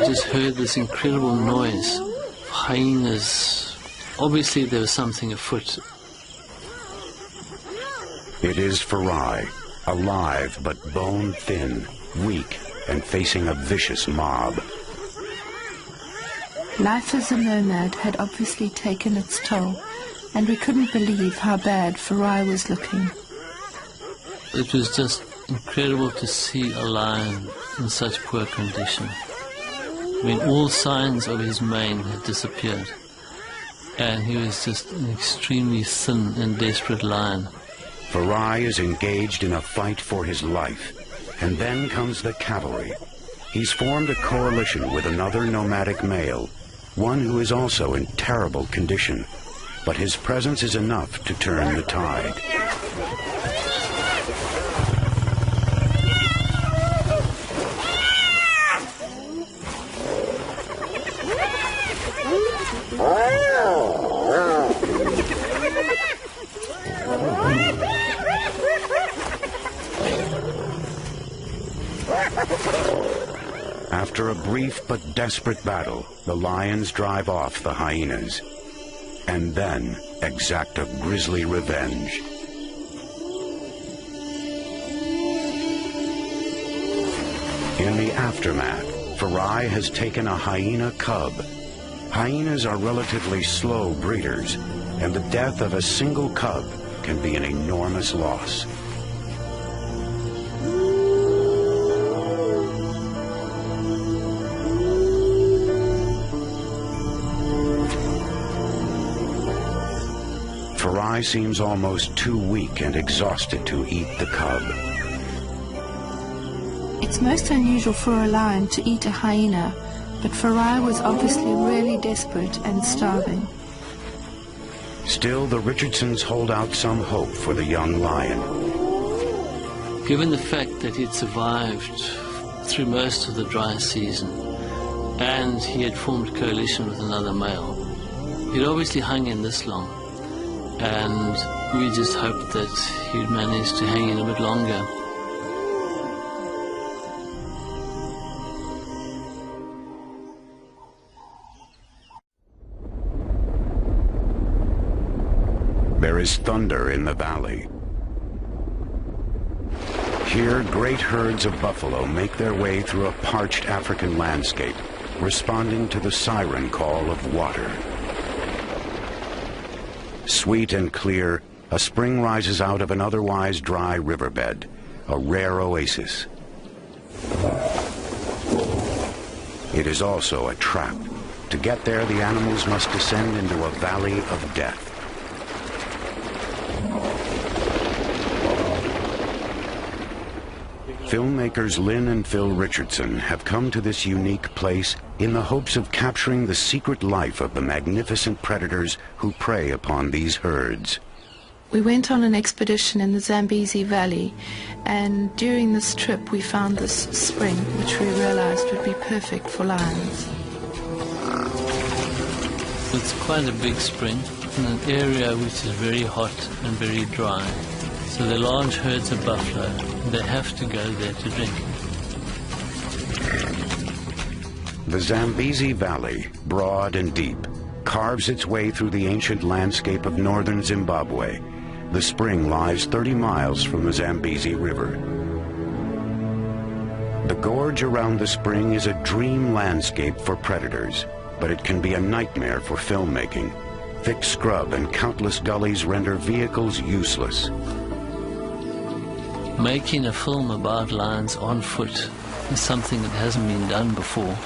just heard this incredible noise. Hyenas. Obviously there was something afoot. It is Farai, alive but bone-thin, weak, and facing a vicious mob. Life as a nomad had obviously taken its toll, and we couldn't believe how bad Farai was looking. It was just incredible to see a lion in such poor condition. I mean, all signs of his mane had disappeared, and he was just an extremely thin and desperate lion. Farai is engaged in a fight for his life, and then comes the cavalry. He's formed a coalition with another nomadic male, one who is also in terrible condition, but his presence is enough to turn the tide. After a brief but desperate battle, the lions drive off the hyenas, and then exact a grisly revenge. In the aftermath, Farai has taken a hyena cub. Hyenas are relatively slow breeders, and the death of a single cub can be an enormous loss. Farai seems almost too weak and exhausted to eat the cub. It's most unusual for a lion to eat a hyena, but Farai was obviously really desperate and starving. Still, the Richardsons hold out some hope for the young lion. Given the fact that he'd survived through most of the dry season, and he had formed a coalition with another male, he'd obviously hung in this long. And we just hoped that he'd manage to hang in a bit longer. There is thunder in the valley. Here, great herds of buffalo make their way through a parched African landscape, responding to the siren call of water. Sweet and clear, a spring rises out of an otherwise dry riverbed, a rare oasis. It is also a trap. To get there, the animals must descend into a valley of death. Filmmakers Lynn and Phil Richardson have come to this unique place in the hopes of capturing the secret life of the magnificent predators who prey upon these herds. We went on an expedition in the Zambezi Valley, and during this trip we found this spring, which we realized would be perfect for lions. It's quite a big spring in an area which is very hot and very dry. So the large herds of buffalo, they have to go there to drink. The Zambezi Valley, broad and deep, carves its way through the ancient landscape of northern Zimbabwe. The spring lies 30 miles from the Zambezi River. The gorge around the spring is a dream landscape for predators, but it can be a nightmare for filmmaking. Thick scrub and countless gullies render vehicles useless. Making a film about lions on foot is something that hasn't been done before.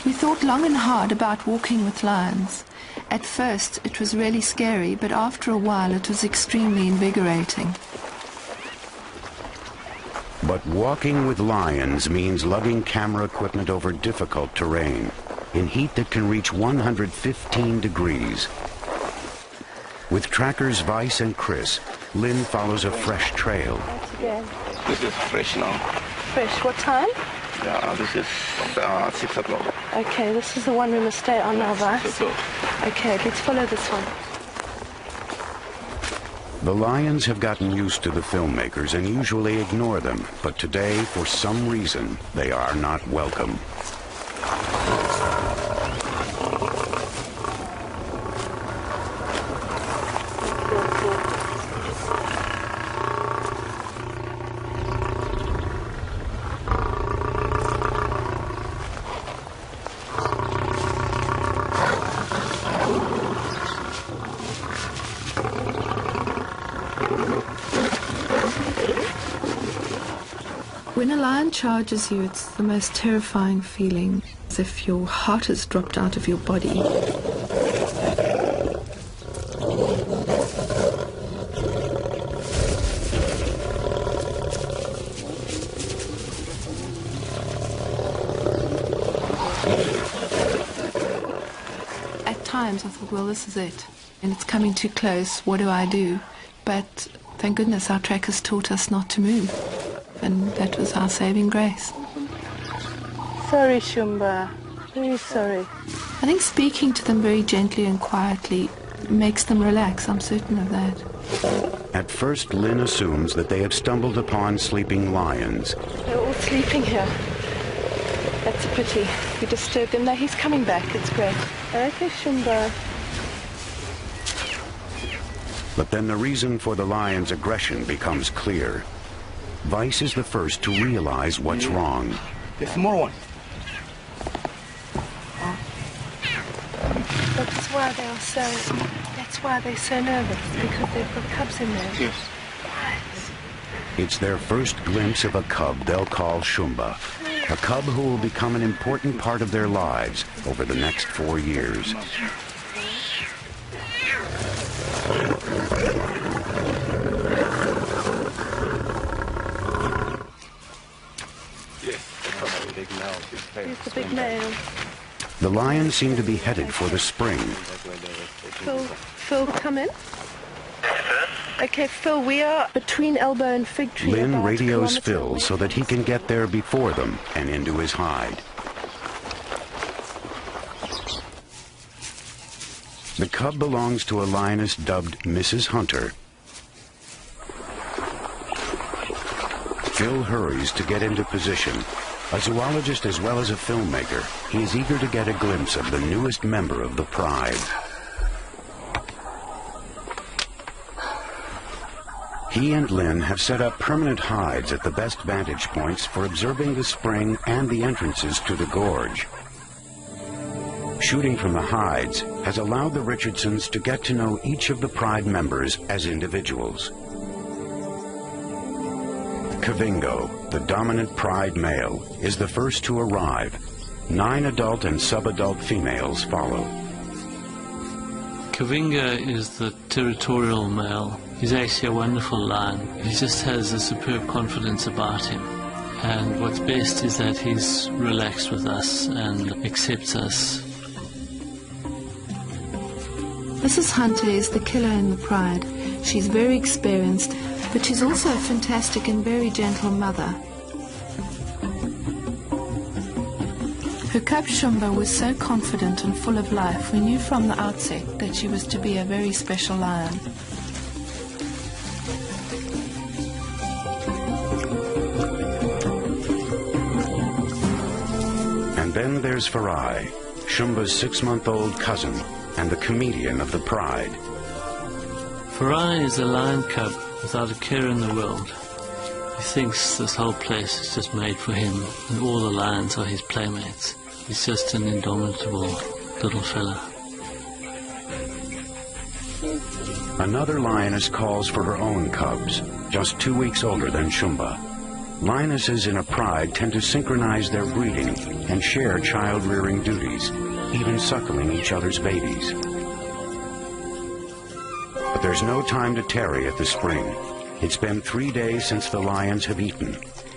We thought long and hard about walking with lions. At first it was really scary, but after a while it was extremely invigorating. But walking with lions means lugging camera equipment over difficult terrain, in heat that can reach 115 degrees. With trackers Vice and Chris, Lynn follows a fresh trail. This is fresh now. Fresh, what time? Yeah, this is 6 o'clock. Okay, this is the one we must stay on now, Vice. Okay, let's follow this one. The lions have gotten used to the filmmakers and usually ignore them, but today, for some reason, they are not welcome. When a lion charges you, it's the most terrifying feeling, as if your heart has dropped out of your body. At times I thought, well, this is it, and it's coming too close, what do I do? But thank goodness our trackers taught us not to move. And that was our saving grace. Sorry, Shumba. Very sorry. I think speaking to them very gently and quietly makes them relax. I'm certain of that. At first, Lynn assumes that they have stumbled upon sleeping lions. They're all sleeping here. That's a pity. We disturbed them. Now he's coming back. It's great. Okay, Shumba. But then the reason for the lion's aggression becomes clear. Weiss is the first to realize what's wrong. There's more one. That's why they are so. That's why they're so nervous, because they've got cubs in there. Yes. It's their first glimpse of a cub they'll call Shumba, a cub who will become an important part of their lives over the next 4 years. Here's the big male. The lions seem to be headed for the spring. Phil, come in. Okay, Phil, we are between Elbow and Fig Tree. Lynn radios Phil so that he can get there before them and into his hide. The cub belongs to a lioness dubbed Mrs. Hunter. Phil hurries to get into position. A zoologist as well as a filmmaker, he is eager to get a glimpse of the newest member of the pride. He and Lynn have set up permanent hides at the best vantage points for observing the spring and the entrances to the gorge. Shooting from the hides has allowed the Richardsons to get to know each of the pride members as individuals. Kavingo, the dominant pride male, is the first to arrive. 9 adult and subadult females follow. Kavinga is the territorial male. He's actually a wonderful lion. He just has a superb confidence about him. And what's best is that he's relaxed with us and accepts us. Mrs. Hunter is the killer in the pride. She's very experienced, but she's also a fantastic and very gentle mother. Her cub Shumba was so confident and full of life, we knew from the outset that she was to be a very special lion. And then there's Farai, Shumba's 6-month-old cousin and the comedian of the pride. Farai is a lion cub without a care in the world. He thinks this whole place is just made for him, and all the lions are his playmates. He's just an indomitable little fella. Another lioness calls for her own cubs, just 2 weeks older than Shumba. Lionesses in a pride tend to synchronize their breeding and share child-rearing duties, even suckling each other's babies. But there's no time to tarry at the spring. It's been 3 days since the lions have eaten,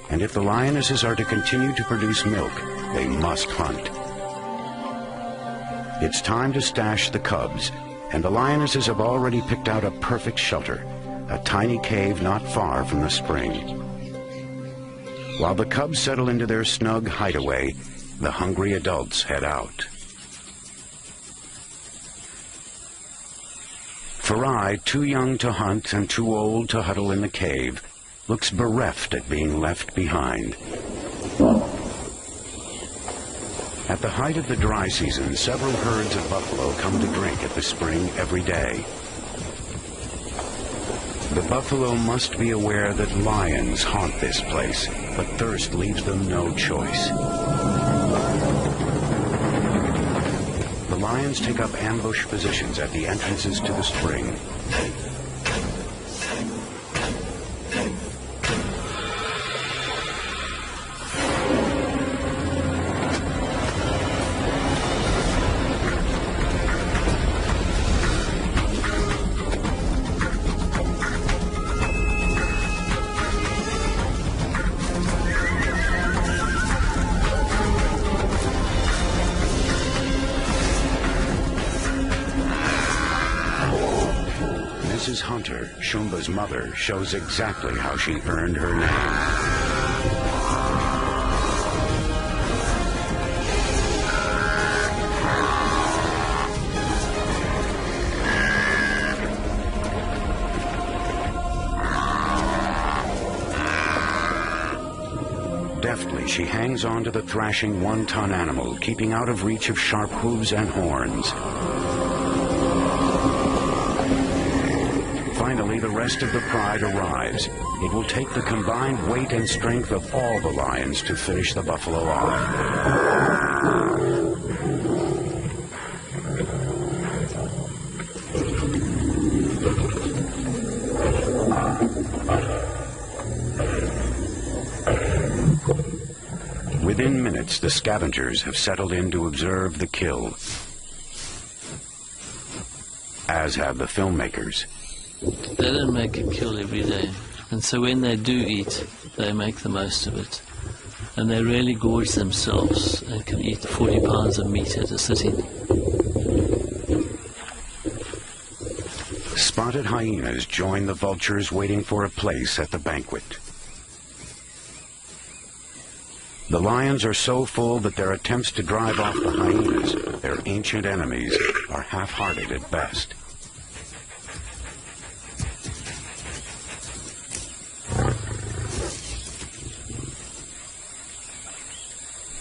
and if the lionesses are to continue to produce milk, they must hunt. It's time to stash the cubs, and the lionesses have already picked out a perfect shelter, a tiny cave not far from the spring. While the cubs settle into their snug hideaway, the hungry adults head out. Farai, too young to hunt and too old to huddle in the cave, looks bereft at being left behind. At the height of the dry season, several herds of buffalo come to drink at the spring every day. The buffalo must be aware that lions haunt this place, but thirst leaves them no choice. The lions take up ambush positions at the entrances to the spring. Mrs. Hunter, Shumba's mother, shows exactly how she earned her name. Deftly, she hangs on to the thrashing one-ton animal, keeping out of reach of sharp hooves and horns. Finally, the rest of the pride arrives. It will take the combined weight and strength of all the lions to finish the buffalo off. Within minutes, the scavengers have settled in to observe the kill, as have the filmmakers. They don't make a kill every day, and so when they do eat, they make the most of it. And they really gorge themselves and can eat 40 pounds of meat at a sitting. Spotted hyenas join the vultures waiting for a place at the banquet. The lions are so full that their attempts to drive off the hyenas, their ancient enemies, are half-hearted at best.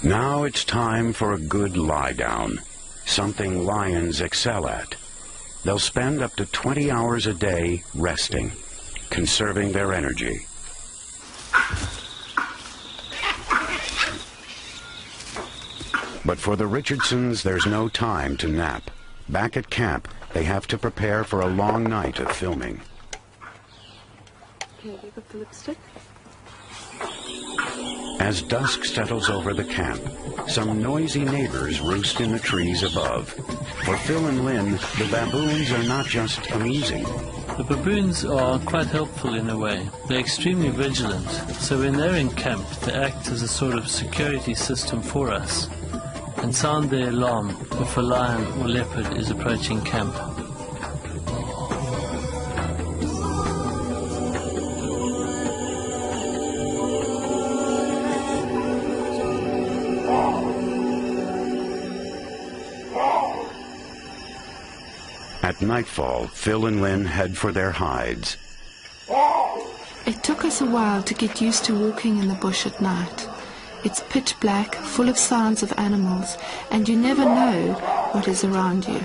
Now it's time for a good lie-down, something lions excel at. They'll spend up to 20 hours a day resting, conserving their energy. But for the Richardsons, there's no time to nap. Back at camp, they have to prepare for a long night of filming. Okay, you got the lipstick? As dusk settles over the camp, some noisy neighbors roost in the trees above. For Phil and Lynn, the baboons are not just amusing. The baboons are quite helpful in a way. They're extremely vigilant, so when they're in camp, they act as a sort of security system for us and sound their alarm if a lion or leopard is approaching camp. At nightfall, Phil and Lynn head for their hides. It took us a while to get used to walking in the bush at night. It's pitch black, full of sounds of animals, and you never know what is around you.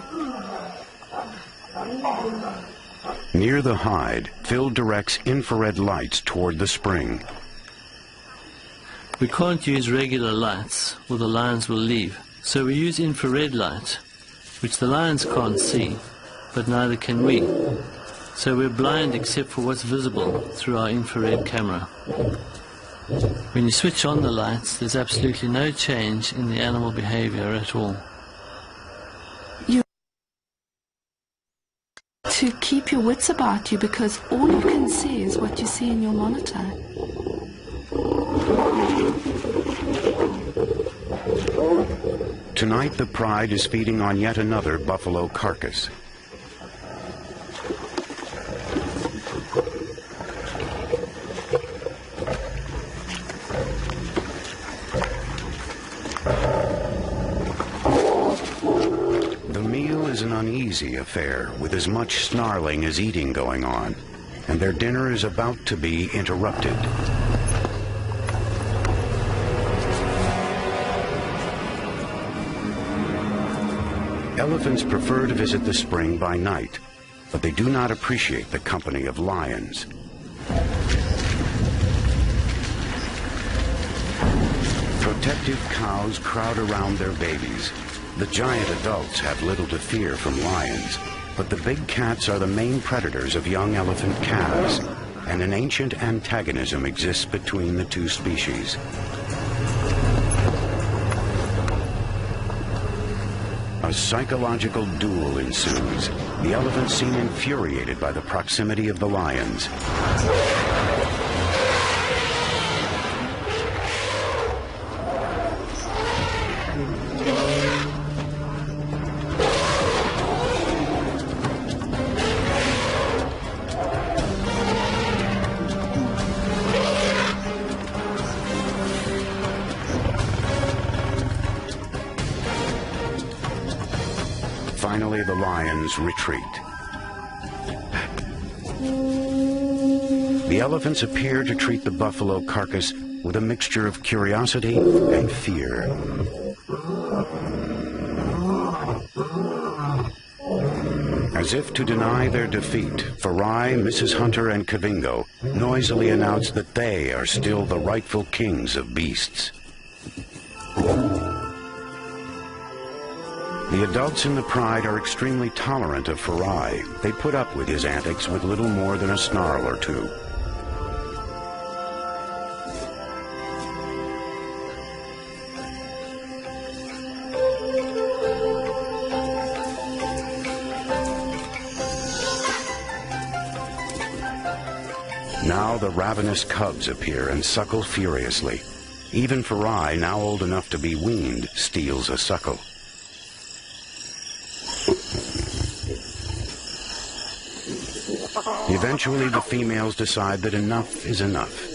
Near the hide, Phil directs infrared lights toward the spring. We can't use regular lights or the lions will leave, so we use infrared light, which the lions can't see, but neither can we. So we're blind except for what's visible through our infrared camera. When you switch on the lights, there's absolutely no change in the animal behavior at all. To keep your wits about you, because all you can see is what you see in your monitor. Tonight, the pride is feeding on yet another buffalo carcass. The meal is an uneasy affair, with as much snarling as eating going on, and their dinner is about to be interrupted. elephants prefer to visit the spring by night, but they do not appreciate the company of lions. Protective cows crowd around their babies. The giant adults have little to fear from lions, but the big cats are the main predators of young elephant calves, and an ancient antagonism exists between the two species. A psychological duel ensues. The elephants seem infuriated by the proximity of the lions. Finally, the lions retreat. The elephants appear to treat the buffalo carcass with a mixture of curiosity and fear. As if to deny their defeat, Farai, Mrs. Hunter, and Kavingo noisily announce that they are still the rightful kings of beasts. The adults in the pride are extremely tolerant of Farai. They put up with his antics with little more than a snarl or two. Now the ravenous cubs appear and suckle furiously. Even Farai, now old enough to be weaned, steals a suckle. Eventually, the females decide that enough is enough.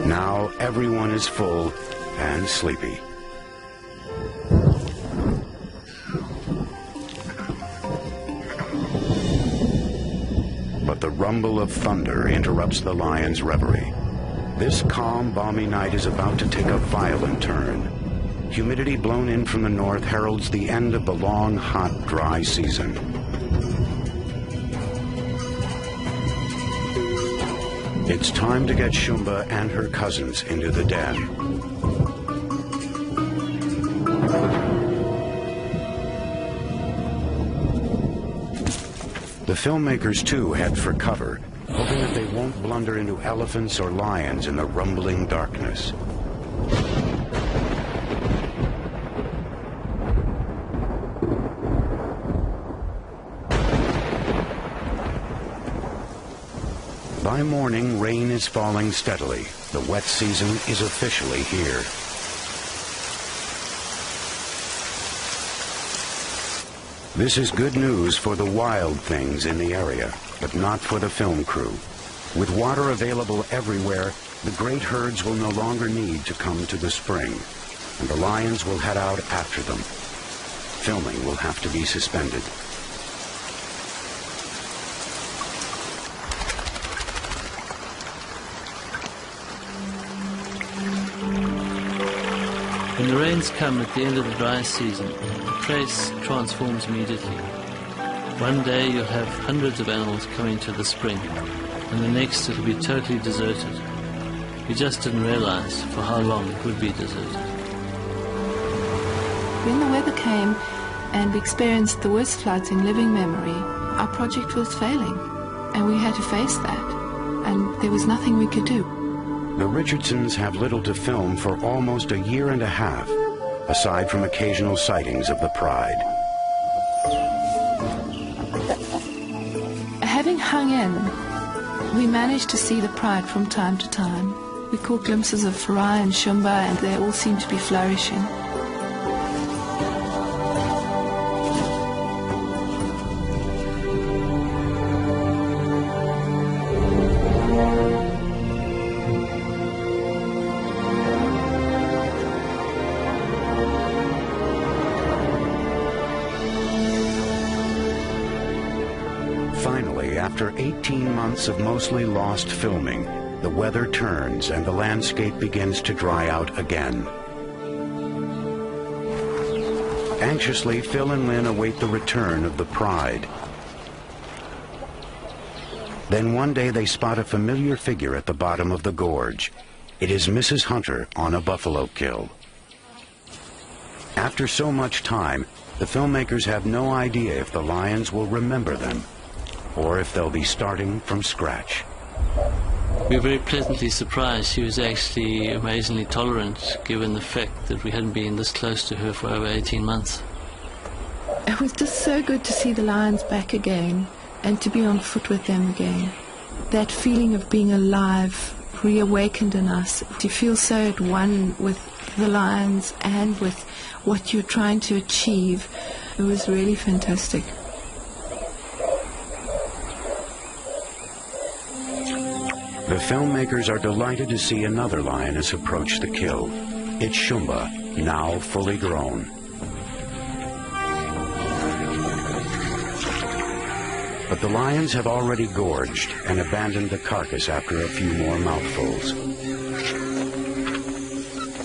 Now everyone is full and sleepy. But the rumble of thunder interrupts the lion's reverie. This calm, balmy night is about to take a violent turn. Humidity blown in from the north heralds the end of the long, hot, dry season. It's time to get Shumba and her cousins into the den. The filmmakers, too, head for cover, hoping that they won't blunder into elephants or lions in the rumbling darkness. By morning, rain is falling steadily. The wet season is officially here. This is good news for the wild things in the area, but not for the film crew. With water available everywhere, the great herds will no longer need to come to the spring, and the lions will head out after them. Filming will have to be suspended. When the rains come at the end of the dry season, the place transforms immediately. One day you'll have hundreds of animals coming to the spring, and the next it'll be totally deserted. We just didn't realize for how long it would be deserted. When the weather came and we experienced the worst floods in living memory, our project was failing, and we had to face that, and there was nothing we could do. The Richardsons have little to film for almost a year and a half, aside from occasional sightings of the pride. Having hung in, we managed to see the pride from time to time. We caught glimpses of Farai and Shumba, and they all seemed to be flourishing. Finally, after 18 months of mostly lost filming, the weather turns and the landscape begins to dry out again. Anxiously, Phil and Lynn await the return of the Pride. Then one day they spot a familiar figure at the bottom of the gorge. It is Mrs. Hunter on a buffalo kill. After so much time, the filmmakers have no idea if the lions will remember them, or if they'll be starting from scratch. We were very pleasantly surprised. She was actually amazingly tolerant, given the fact that we hadn't been this close to her for over 18 months. It was just so good to see the lions back again and to be on foot with them again. That feeling of being alive reawakened in us. To feel so at one with the lions and with what you're trying to achieve, it was really fantastic. The filmmakers are delighted to see another lioness approach the kill. It's Shumba, now fully grown. But the lions have already gorged and abandoned the carcass after a few more mouthfuls.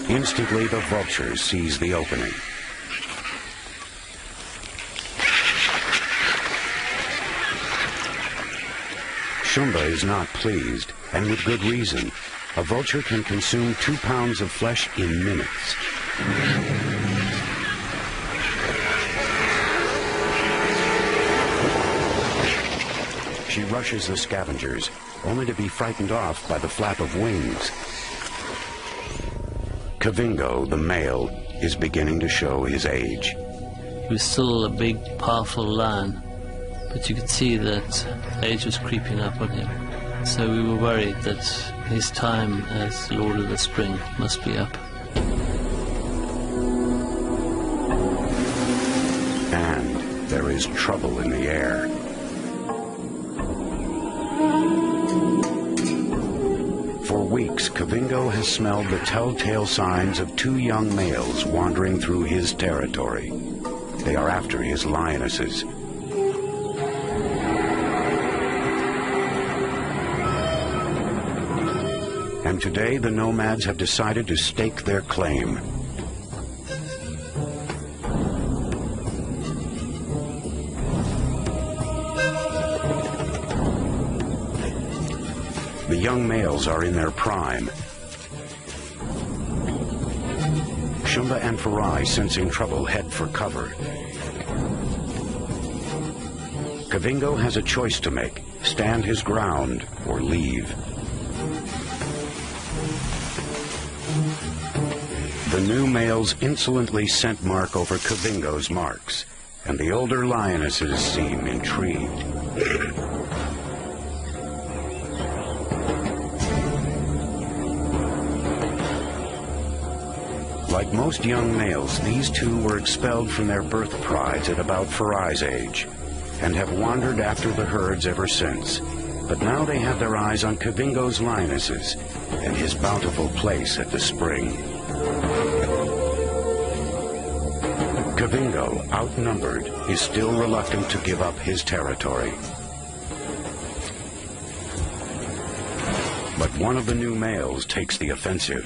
Instantly, the vultures seize the opening. Shumba is not pleased, and with good reason. A vulture can consume 2 pounds of flesh in minutes. She rushes the scavengers, only to be frightened off by the flap of wings. Kavingo, the male, is beginning to show his age. He was still a big, powerful lion, but you could see that age was creeping up on him. So we were worried that his time as Lord of the Spring must be up. And there is trouble in the air. For weeks, Kavingo has smelled the telltale signs of 2 young males wandering through his territory. They are after his lionesses. And today the nomads have decided to stake their claim. The young males are in their prime. Shumba and Farai, sensing trouble, head for cover. Kavingo has a choice to make: stand his ground or leave. The new males insolently scent mark over Kavingo's marks, and the older lionesses seem intrigued. Like most young males, these 2 were expelled from their birth prides at about Farai's age, and have wandered after the herds ever since. But now they have their eyes on Kavingo's lionesses and his bountiful place at the spring. Kavingo, outnumbered, is still reluctant to give up his territory. But one of the new males takes the offensive.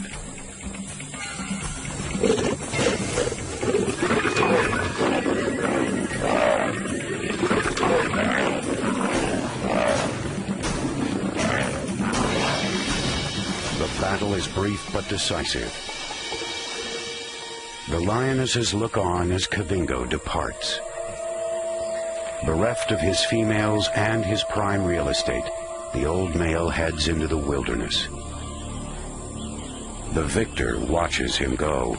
The battle is brief but decisive. The lionesses look on as Kavingo departs. Bereft of his females and his prime real estate, the old male heads into the wilderness. The victor watches him go.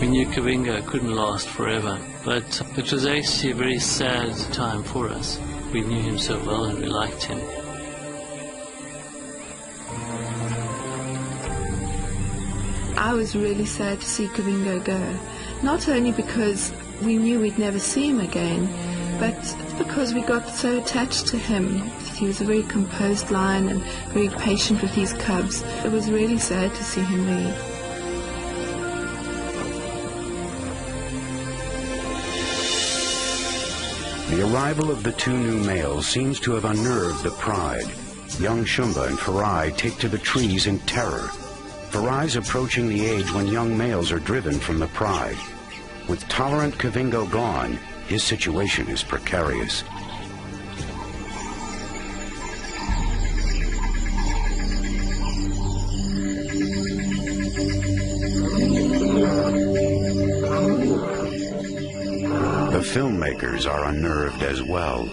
We knew Kavingo couldn't last forever, but it was actually a very sad time for us. We knew him so well and we liked him. I was really sad to see Kavingo go, not only because we knew we'd never see him again, but because we got so attached to him. He was a very composed lion and very patient with his cubs. It was really sad to see him leave. The arrival of the two new males seems to have unnerved the pride. Young Shumba and Farai take to the trees in terror. Farai's approaching the age when young males are driven from the pride. With tolerant Kavingo gone, his situation is precarious. The filmmakers are unnerved as well.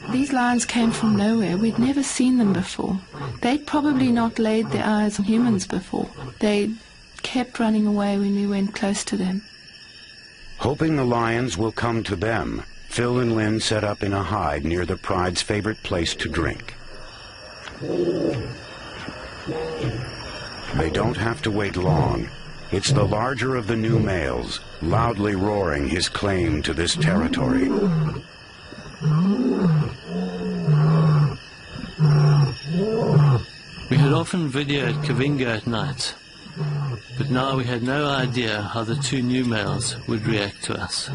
These lions came from nowhere. We'd never seen them before. They'd probably not laid their eyes on humans before. They kept running away when we went close to them. Hoping the lions will come to them, Phil and Lynn set up in a hide near the pride's favorite place to drink. They don't have to wait long. It's the larger of the new males, loudly roaring his claim to this territory. We had often videoed Kavingo at night, but now we had no idea how the two new males would react to us.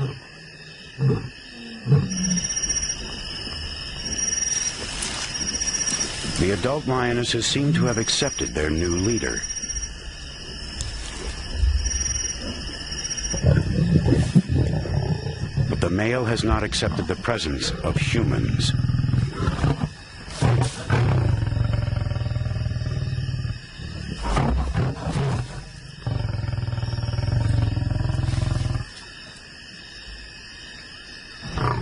The adult lionesses seem to have accepted their new leader. But the male has not accepted the presence of humans.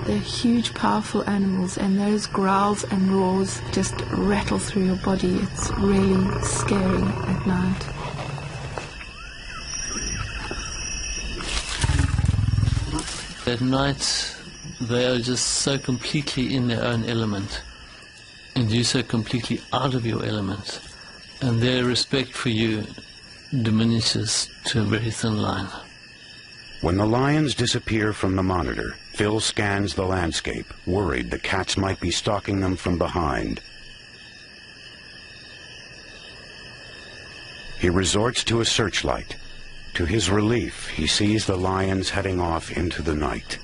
They're huge, powerful animals, and those growls and roars just rattle through your body. It's really scary at night. At night, they are just so completely in their own element, and you're so completely out of your element, and their respect for you diminishes to a very thin line. When the lions disappear from the monitor, Phil scans the landscape, worried the cats might be stalking them from behind. He resorts to a searchlight. To his relief, he sees the lions heading off into the night.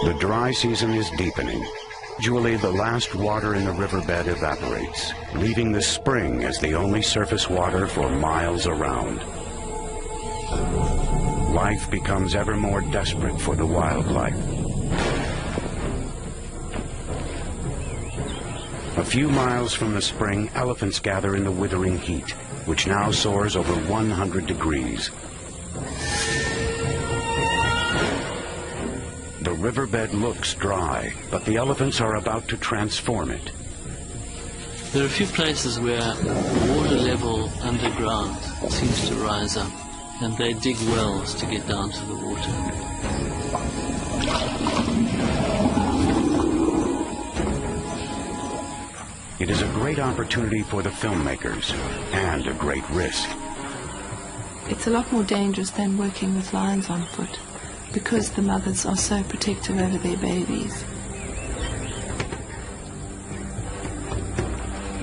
The dry season is deepening. Gradually, the last water in the riverbed evaporates, leaving the spring as the only surface water for miles around. Life becomes ever more desperate for the wildlife. A few miles from the spring, elephants gather in the withering heat, which now soars over 100 degrees. The riverbed looks dry, but the elephants are about to transform it. There are a few places where water level underground seems to rise up, and they dig wells to get down to the water. It is a great opportunity for the filmmakers, and a great risk. It's a lot more dangerous than working with lions on foot, because the mothers are so protective over their babies.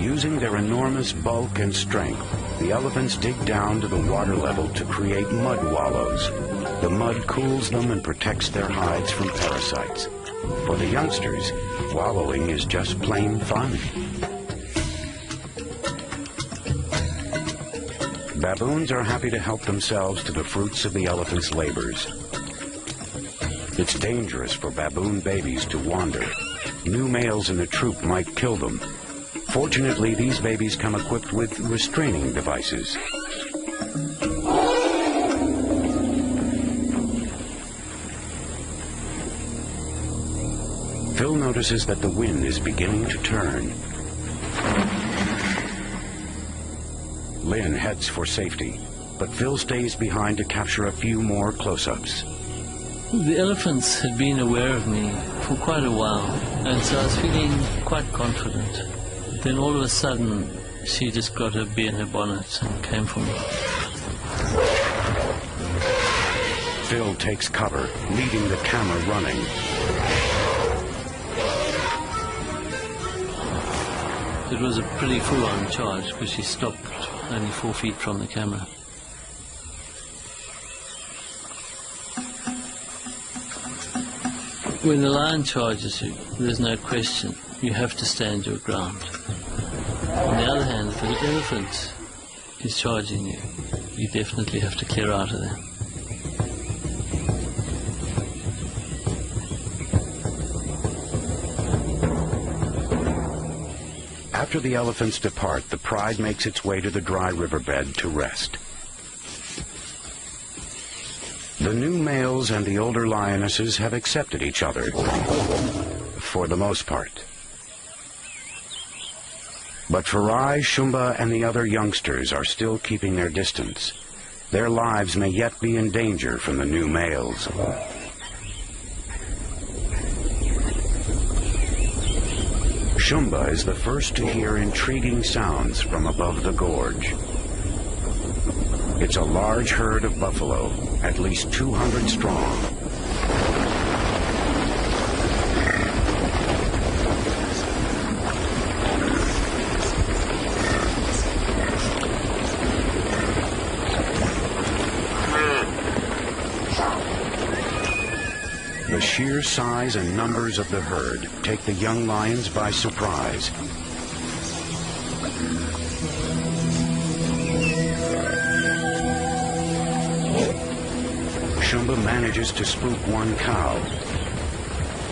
Using their enormous bulk and strength, the elephants dig down to the water level to create mud wallows. The mud cools them and protects their hides from parasites. For the youngsters, wallowing is just plain fun. Baboons are happy to help themselves to the fruits of the elephants' labors. It's dangerous for baboon babies to wander. New males in the troop might kill them. Fortunately, these babies come equipped with restraining devices. Phil notices that the wind is beginning to turn. Lynn heads for safety, but Phil stays behind to capture a few more close-ups. The elephants had been aware of me for quite a while, and so I was feeling quite confident. Then all of a sudden, she just got her bee in her bonnet and came for me. Phil takes cover, leaving the camera running. It was a pretty full-on charge because she stopped only 4 feet from the camera. When the lion charges you, there's no question. You have to stand your ground. On the other hand, if an elephant is charging you, you definitely have to clear out of there. After the elephants depart, the pride makes its way to the dry riverbed to rest. The new males and the older lionesses have accepted each other, for the most part. But Farai, Shumba, and the other youngsters are still keeping their distance. Their lives may yet be in danger from the new males. Shumba is the first to hear intriguing sounds from above the gorge. It's a large herd of buffalo, at least 200 strong. The sheer size and numbers of the herd take the young lions by surprise. Shumba manages to spook one cow.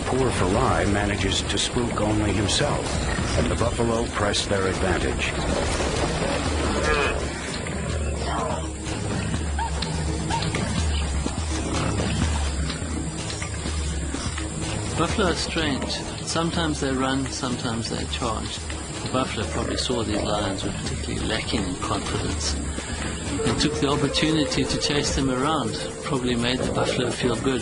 Poor Farai manages to spook only himself, and the buffalo press their advantage. Buffalo are strange. Sometimes they run, sometimes they charge. The buffalo probably saw these lions were particularly lacking in confidence and took the opportunity to chase them around. Probably made the buffalo feel good.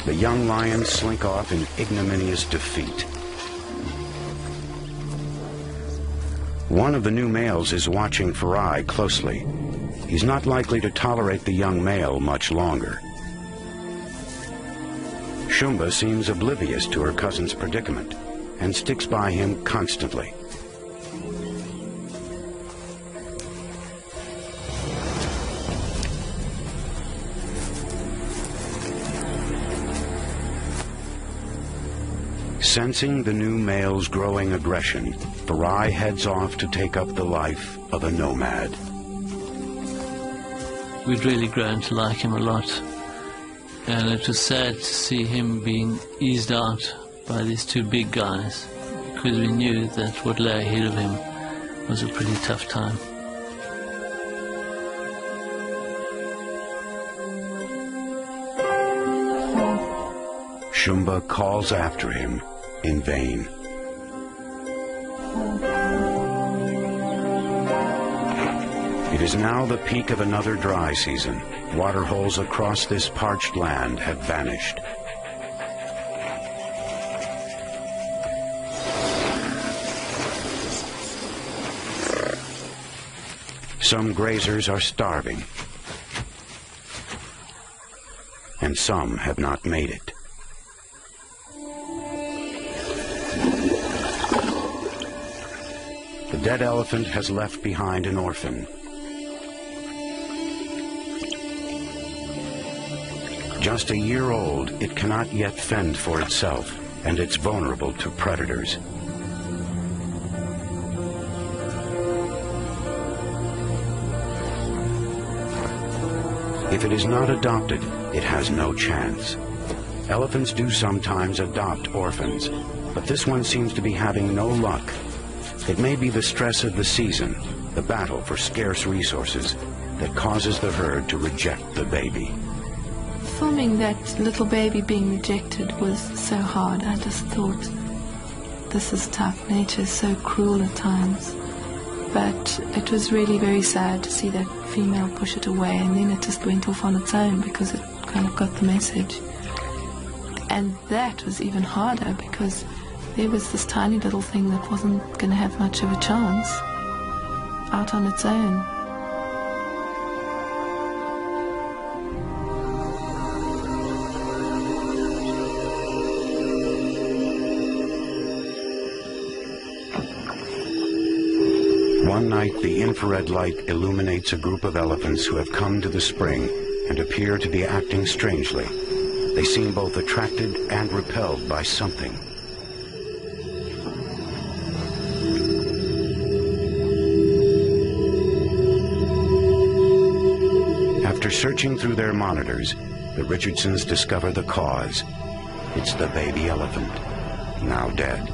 The young lions slink off in ignominious defeat. One of the new males is watching Farai closely. He's not likely to tolerate the young male much longer. Shumba seems oblivious to her cousin's predicament and sticks by him constantly. Sensing the new male's growing aggression, Farai heads off to take up the life of a nomad. We'd really grown to like him a lot, and it was sad to see him being eased out by these two big guys, because we knew that what lay ahead of him was a pretty tough time. Shumba calls after him in vain. It is now the peak of another dry season. Water holes across this parched land have vanished. Some grazers are starving, and some have not made it. The dead elephant has left behind an orphan. Just a year old, it cannot yet fend for itself, and it's vulnerable to predators. If it is not adopted, it has no chance. Elephants do sometimes adopt orphans, but this one seems to be having no luck. It may be the stress of the season, the battle for scarce resources, that causes the herd to reject the baby. Filming that little baby being rejected was so hard. I just thought, this is tough. Nature is so cruel at times. But it was really very sad to see that female push it away, and then it just went off on its own because it kind of got the message. And that was even harder because there was this tiny little thing that wasn't going to have much of a chance out on its own. One night, the infrared light illuminates a group of elephants who have come to the spring and appear to be acting strangely. They seem both attracted and repelled by something. After searching through their monitors, the Richardsons discover the cause. It's the baby elephant, now dead.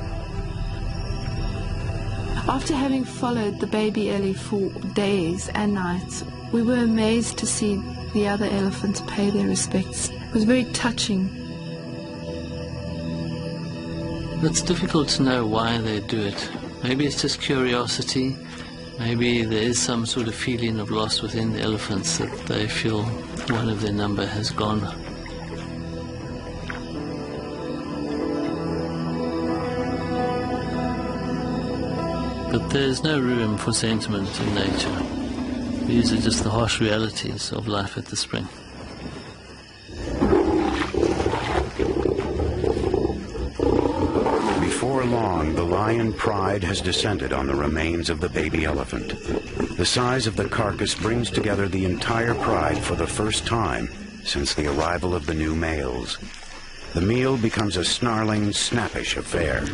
After having followed the baby Ellie for days and nights, we were amazed to see the other elephants pay their respects. It was very touching. It's difficult to know why they do it. Maybe it's just curiosity. Maybe there is some sort of feeling of loss within the elephants that they feel one of their number has gone. But there's no room for sentiment in nature. These are just the harsh realities of life at the spring. Before long, the lion pride has descended on the remains of the baby elephant. The size of the carcass brings together the entire pride for the first time since the arrival of the new males. The meal becomes a snarling, snappish affair.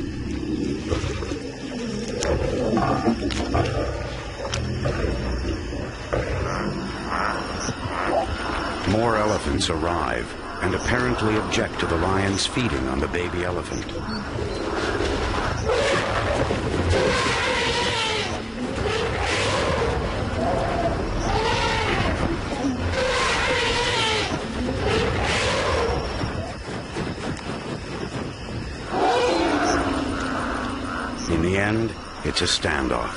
More elephants arrive and apparently object to the lions feeding on the baby elephant. In the end, it's a standoff.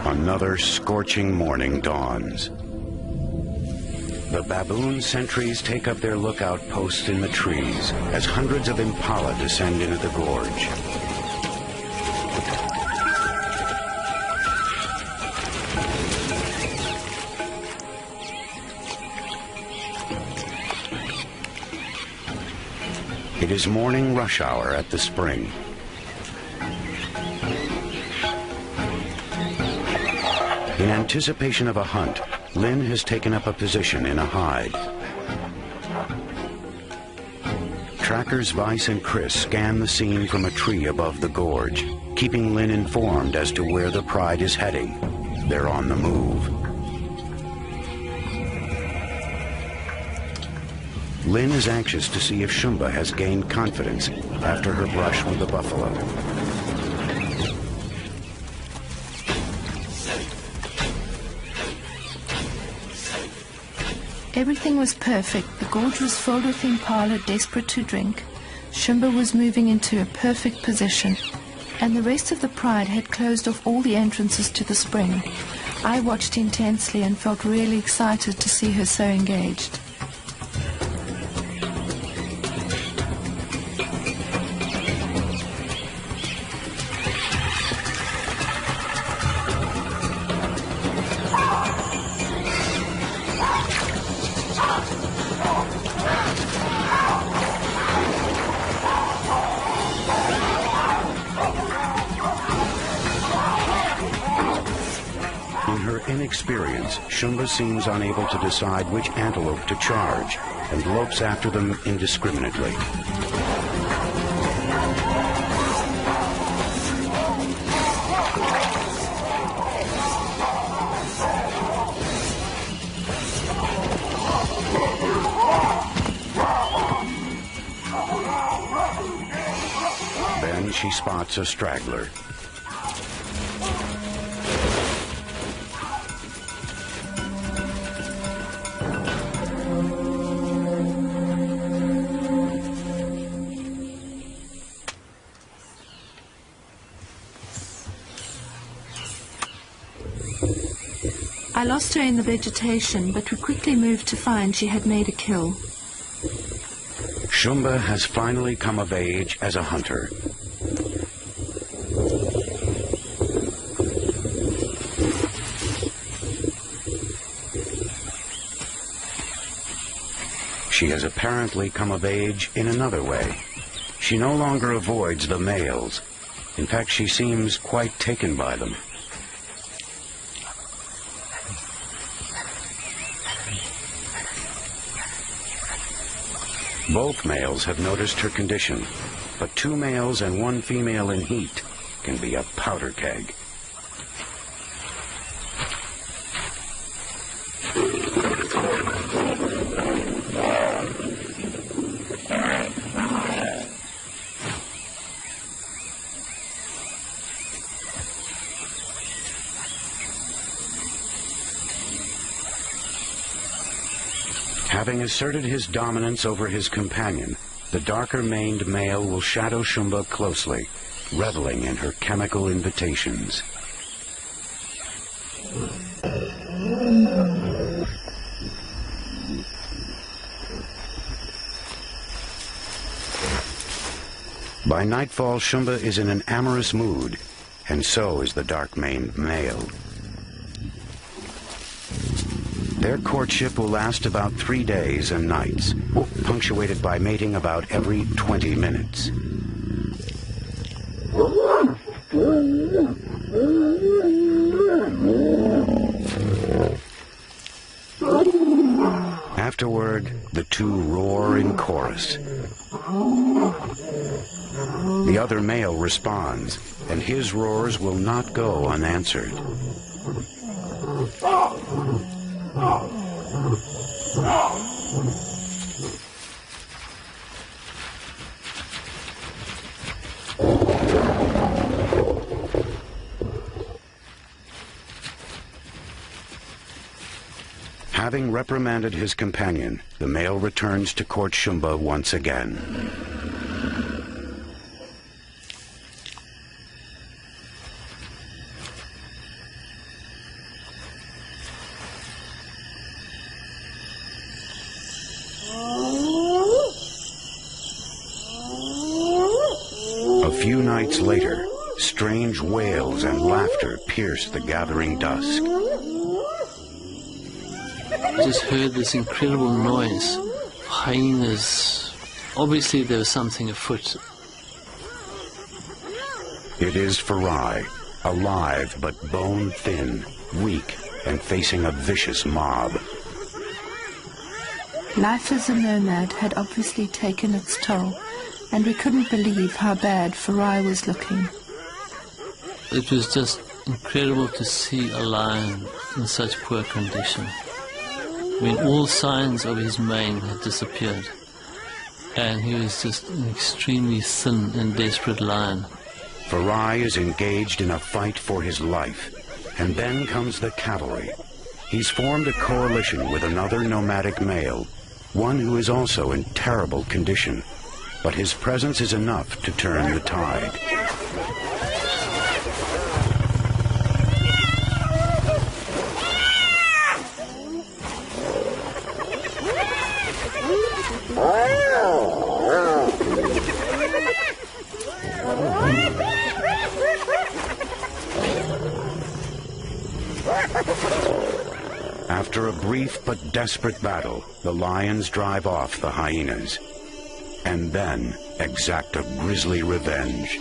Another scorching morning dawns. The baboon sentries take up their lookout posts in the trees as hundreds of impala descend into the gorge. It is morning rush hour at the spring. In anticipation of a hunt, Lynn has taken up a position in a hide. Trackers Vice and Chris scan the scene from a tree above the gorge, keeping Lynn informed as to where the pride is heading. They're on the move. Lynn is anxious to see if Shumba has gained confidence after her brush with the buffalo. Everything was perfect. The gorge was filled with impala desperate to drink. Shumba was moving into a perfect position, and the rest of the pride had closed off all the entrances to the spring. I watched intensely and felt really excited to see her so engaged. Inexperience, Shumba seems unable to decide which antelope to charge and lopes after them indiscriminately. Then she spots a straggler. I lost her in the vegetation, but we quickly moved to find she had made a kill. Shumba has finally come of age as a hunter. She has apparently come of age in another way. She no longer avoids the males. In fact, she seems quite taken by them. Both males have noticed her condition, but 2 males and 1 female in heat can be a powder keg. Having asserted his dominance over his companion, the darker-maned male will shadow Shumba closely, reveling in her chemical invitations. By nightfall, Shumba is in an amorous mood, and so is the dark-maned male. Their courtship will last about 3 days and nights, punctuated by mating about every 20 minutes. Afterward, the 2 roar in chorus. The other male responds, and his roars will not go unanswered. Having reprimanded his companion, the male returns to court Shumba once again. A few nights later, strange wails and laughter pierce the gathering dusk. I just heard this incredible noise. Hyenas. Obviously there was something afoot. It is Farai, alive but bone-thin, weak, and facing a vicious mob. Life as a nomad had obviously taken its toll, and we couldn't believe how bad Farai was looking. It was just incredible to see a lion in such poor condition. I mean, all signs of his mane had disappeared, and he was just an extremely thin and desperate lion. Farai is engaged in a fight for his life, and then comes the cavalry. He's formed a coalition with another nomadic male, one who is also in terrible condition, but his presence is enough to turn the tide. After a brief but desperate battle, the lions drive off the hyenas, and then exact a grisly revenge.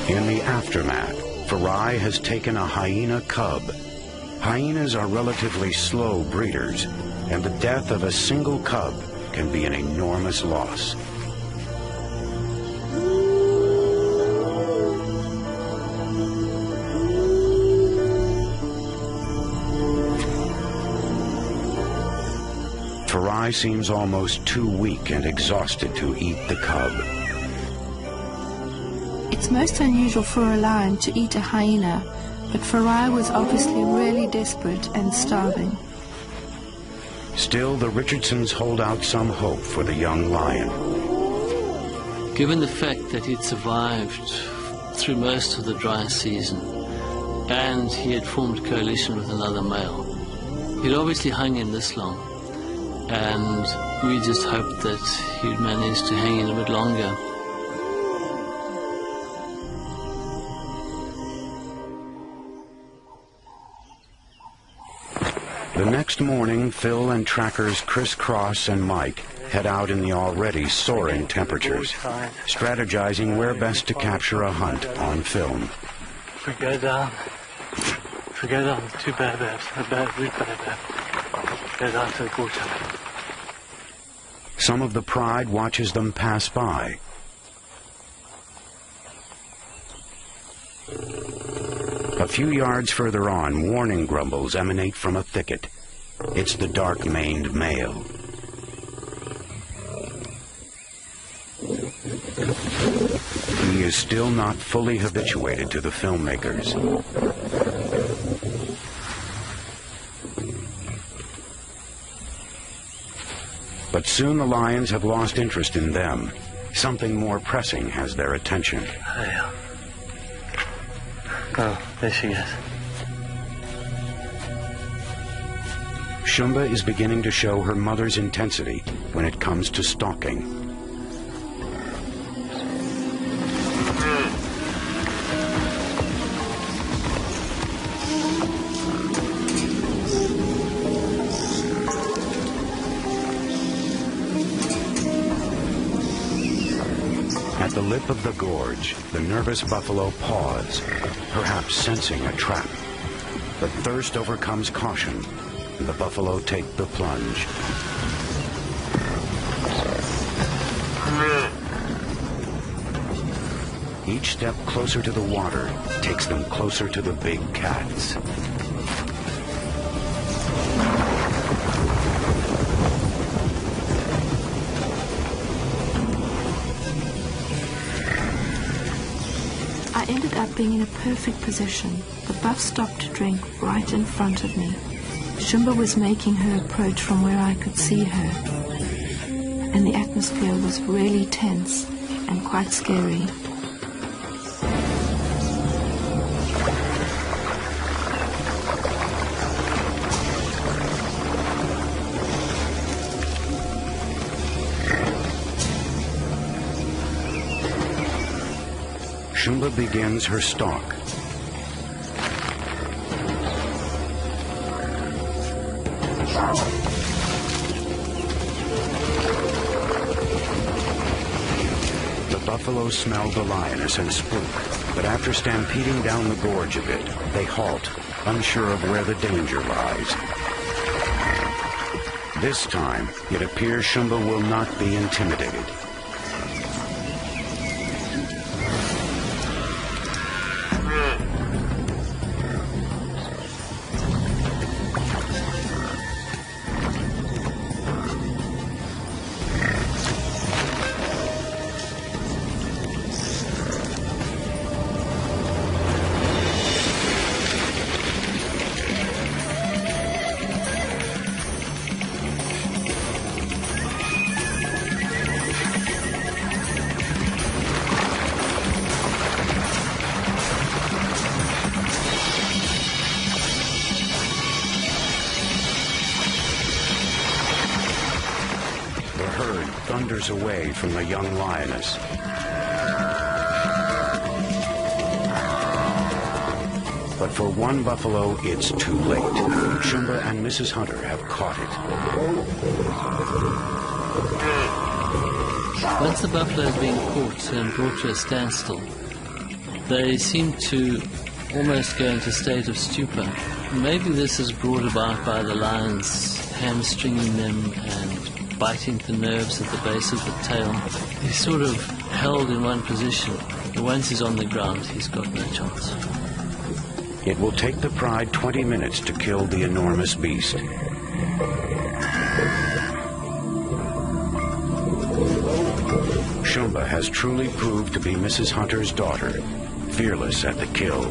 In the aftermath, Farai has taken a hyena cub. Hyenas are relatively slow breeders, and the death of a single cub can be an enormous loss. Farai seems almost too weak and exhausted to eat the cub. It's most unusual for a lion to eat a hyena, but Farai was obviously really desperate and starving. Still, the Richardsons hold out some hope for the young lion. Given the fact that he'd survived through most of the dry season, and he had formed a coalition with another male, he'd obviously hung in this long. And we just hoped that he'd manage to hang in a bit longer. The next morning, Phil and trackers Chris Cross and Mike head out in the already soaring temperatures, strategizing where best to capture a hunt on film. If we go down too bad, we've got to go down to the water. Some of the pride watches them pass by. A few yards further on, warning grumbles emanate from a thicket. It's the dark-maned male. He is still not fully habituated to the filmmakers. But soon the lions have lost interest in them. Something more pressing has their attention. Oh, there she is. Shumba is beginning to show her mother's intensity when it comes to stalking. At the lip of the gorge, the nervous buffalo paws, perhaps sensing a trap. But thirst overcomes caution, and the buffalo take the plunge. Each step closer to the water takes them closer to the big cats. I ended up being in a perfect position. The buff stopped to drink right in front of me. Shumba was making her approach from where I could see her, and the atmosphere was really tense and quite scary. Shumba begins her stalk. The buffalo smell the lioness and spook, but after stampeding down the gorge a bit, they halt, unsure of where the danger lies. This time, it appears Shumba will not be intimidated. Thunders away from the young lioness. But for one buffalo, it's too late. Shumba and Mrs. Hunter have caught it. Once the buffalo has been caught and brought to a standstill, they seem to almost go into a state of stupor. Maybe this is brought about by the lions hamstringing them and biting the nerves at the base of the tail. He's sort of held in one position, but once he's on the ground, he's got no chance. It will take the pride 20 minutes to kill the enormous beast. Shumba has truly proved to be Mrs. Hunter's daughter, fearless at the kill.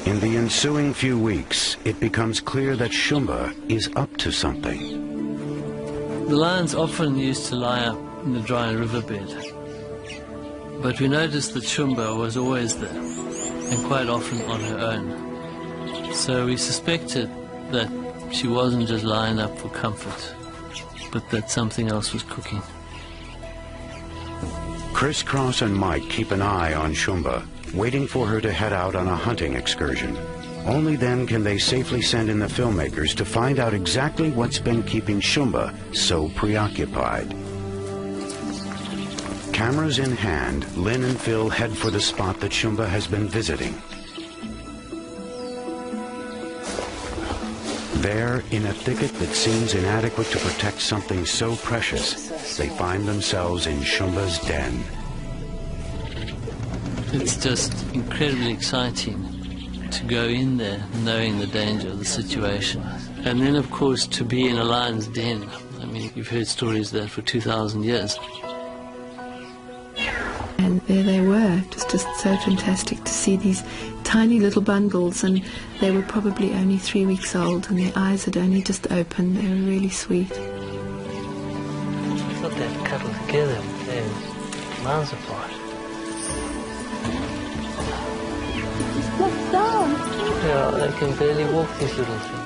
In the ensuing few weeks, it becomes clear that Shumba is up to something. The lions often used to lie up in the dry riverbed, but we noticed that Shumba was always there, and quite often on her own. So we suspected that she wasn't just lying up for comfort, but that something else was cooking. Chris Cross and Mike keep an eye on Shumba, waiting for her to head out on a hunting excursion. Only then can they safely send in the filmmakers to find out exactly what's been keeping Shumba so preoccupied. Cameras in hand, Lynn and Phil head for the spot that Shumba has been visiting. There, in a thicket that seems inadequate to protect something so precious, they find themselves in Shumba's den. It's just incredibly exciting to go in there knowing the danger of the situation. And then, of course, to be in a lion's den. I mean, you've heard stories there for 2,000 years. And there they were. It was just so fantastic to see these tiny little bundles, and they were probably only 3 weeks old, and their eyes had only just opened. They were really sweet. I thought they'd cuddle together, but they're miles apart. Look down. Yeah, they can barely walk, these little things.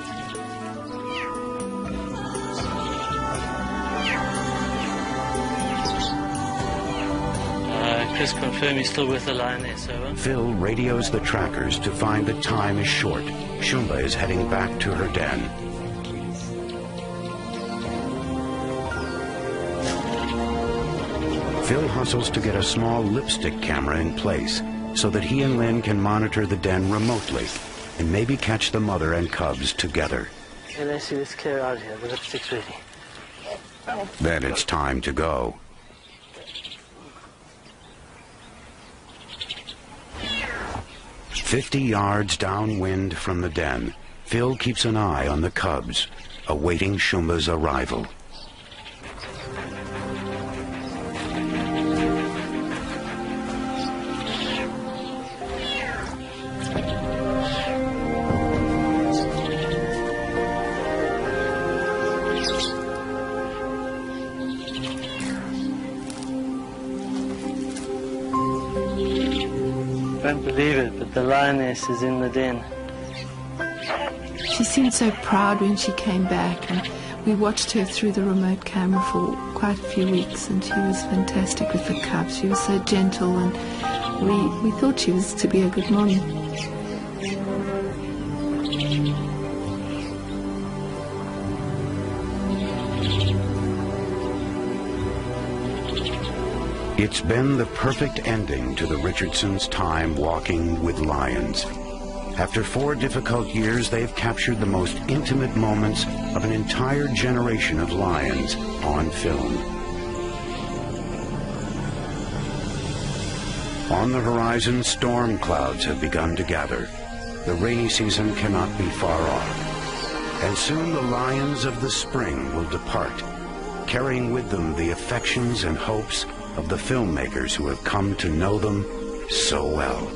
Chris, confirm he's still with the lioness, over. Phil radios the trackers to find that time is short. Shumba is heading back to her den. Phil hustles to get a small lipstick camera in place so that he and Lynn can monitor the den remotely and maybe catch the mother and cubs together. Okay, let's see, let's clear out here. The lipstick's ready. Then it's time to go. "50 yards downwind from the den, Phil keeps an eye on the cubs, awaiting Shumba's arrival. I don't believe it, but the lioness is in the den. She seemed so proud when she came back, and we watched her through the remote camera for quite a few weeks, and she was fantastic with the cubs. She was so gentle, and we thought she was to be a good mom. It's been the perfect ending to the Richardsons' time walking with lions. After 4 difficult years, they've captured the most intimate moments of an entire generation of lions on film. On the horizon, storm clouds have begun to gather. The rainy season cannot be far off. And soon the lions of the spring will depart, carrying with them the affections and hopes of the filmmakers who have come to know them so well.